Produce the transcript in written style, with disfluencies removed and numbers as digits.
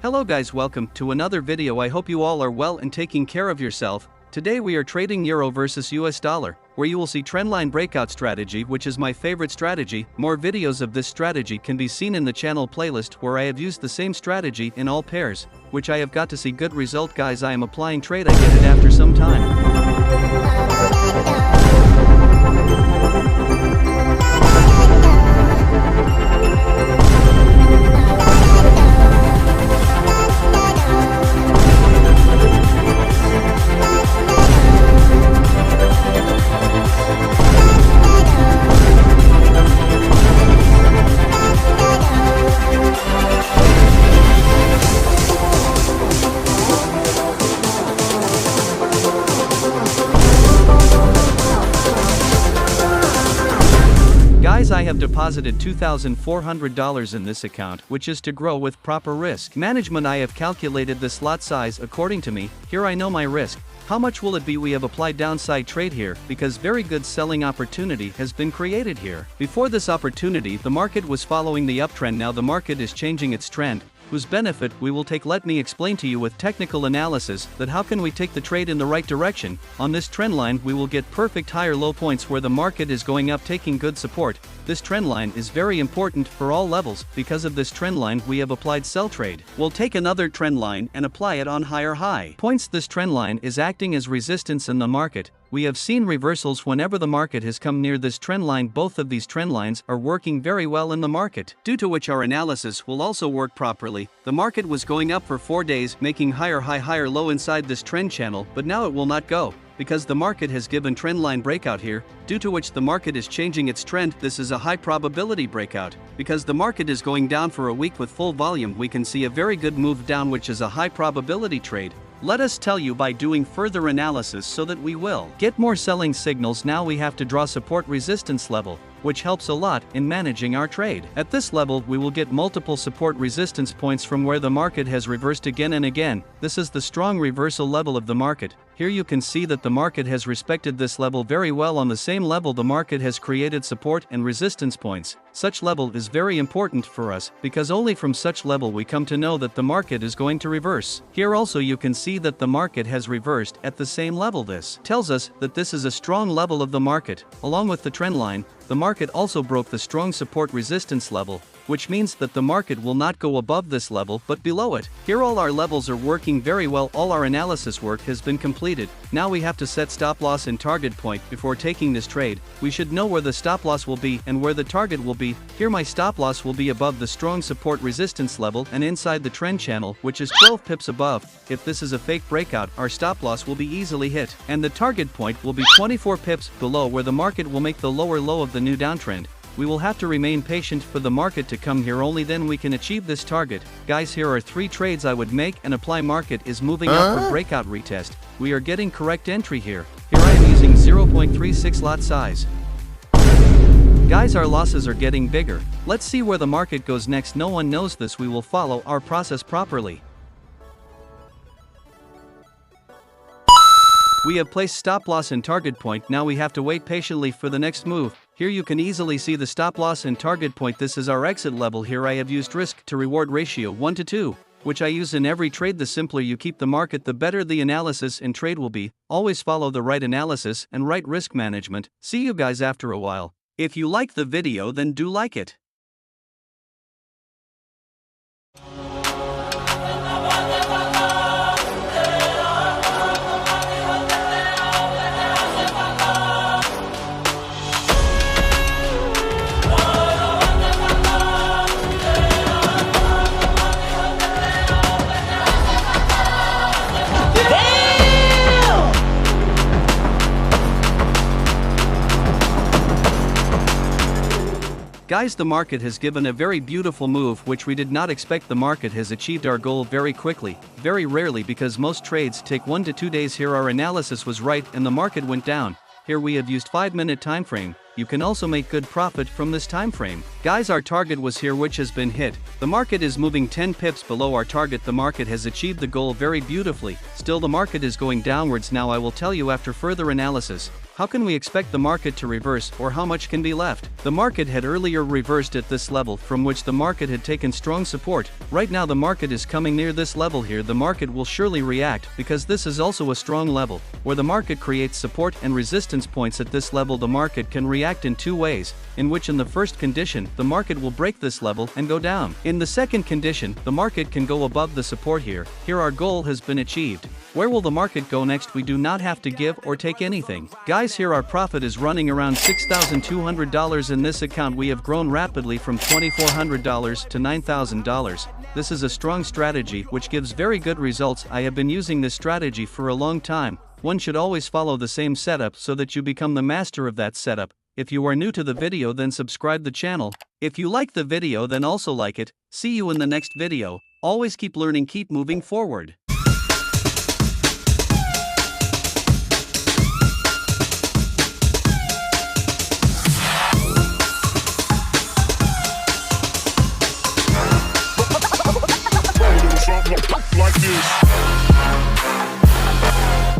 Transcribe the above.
Hello guys, welcome to another video. I hope you all are well and taking care of yourself. Today we are trading Euro versus US dollar, where you will see Trendline breakout strategy, which is my favorite strategy. More videos of this strategy can be seen in the channel playlist, where I have used the same strategy in all pairs, which I have got to see good result. Guys, I am applying trade, I get it after some time. Guys, I have deposited $2,400 in this account, which is to grow with proper risk management. I have calculated this lot size according to me. Here I know my risk. How much will it be? We have applied downside trade here, because very good selling opportunity has been created here. Before this opportunity, the market was following the uptrend. Now the market is changing its trend, whose benefit we will take. Let me explain to you with technical analysis that how can we take the trade in the right direction. On this trend line we will get perfect higher low points where the market is going up, taking good support. This trend line is very important for all levels. Because of this trend line we have applied sell trade. We'll take another trend line and apply it on higher high points. This trend line is acting as resistance in the market. We have seen reversals whenever the market has come near this trend line. Both of these trend lines are working very well in the market, due to which our analysis will also work properly. The market was going up for 4 days, making higher high higher low inside this trend channel, but now it will not go, because the market has given trendline breakout here, due to which the market is changing its trend. This is a high probability breakout. Because the market is going down for a week with full volume, we can see a very good move down, which is a high probability trade. Let us tell you by doing further analysis so that we will get more selling signals. Now we have to draw support resistance level, which helps a lot in managing our trade. At this level we will get multiple support resistance points from where the market has reversed again and again. This is the strong reversal level of the market. Here you can see that the market has respected this level very well. On the same level the market has created support and resistance points. Such level is very important for us, because only from such level we come to know that the market is going to reverse. Here also you can see that the market has reversed at the same level. This tells us that this is a strong level of the market. Along with the trend line, the market also broke the strong support resistance level, which means that the market will not go above this level but below it. Here all our levels are working very well. All our analysis work has been completed. Now we have to set stop loss and target point. Before taking this trade, we should know where the stop loss will be and where the target will be. Here my stop loss will be above the strong support resistance level and inside the trend channel, which is 12 pips above. If this is a fake breakout, our stop loss will be easily hit, and the target point will be 24 pips below, where the market will make the lower low of the new downtrend. We will have to remain patient for the market to come here, only then we can achieve this target. Guys, here are 3 trades I would make and apply. Market is moving up for breakout retest. We are getting correct entry here. Here I am using 0.36 lot size. Guys, our losses are getting bigger. Let's see where the market goes next. No one knows this. We will follow our process properly. We have placed stop loss and target point. Now we have to wait patiently for the next move. Here you can easily see the stop loss and target point. This is our exit level. Here I have used risk to reward ratio 1:2, which I use in every trade. The simpler you keep the market, the better the analysis and trade will be. Always follow the right analysis and right risk management. See you guys after a while. If you like the video, then do like it. Guys, the market has given a very beautiful move, which we did not expect. The market has achieved our goal very quickly, very rarely, because most trades take 1 to 2 days. Here our analysis was right and the market went down. Here we have used 5-minute time frame. you can also make good profit from this time frame. Guys, our target was here, which has been hit. The market is moving 10 pips below our target. The market has achieved the goal very beautifully. Still, the market is going downwards. Now I will tell you after further analysis, how can we expect the market to reverse, or how much can be left? The market had earlier reversed at this level, from which the market had taken strong support. Right now the market is coming near this level here. The market will surely react, because this is also a strong level, where the market creates support and resistance points. At this level the market can react in two ways, in which in the first condition, the market will break this level and go down. In the second condition, the market can go above the support here. Here our goal has been achieved. Where will the market go next? We do not have to give or take anything. Guys, here our profit is running around $6,200 in this account. We have grown rapidly from $2,400 to $9,000. This is a strong strategy which gives very good results. I have been using this strategy for a long time. One should always follow the same setup so that you become the master of that setup. If you are new to the video, then subscribe the channel. If you like the video, then also like it. See you in the next video. Always keep learning, keep moving forward.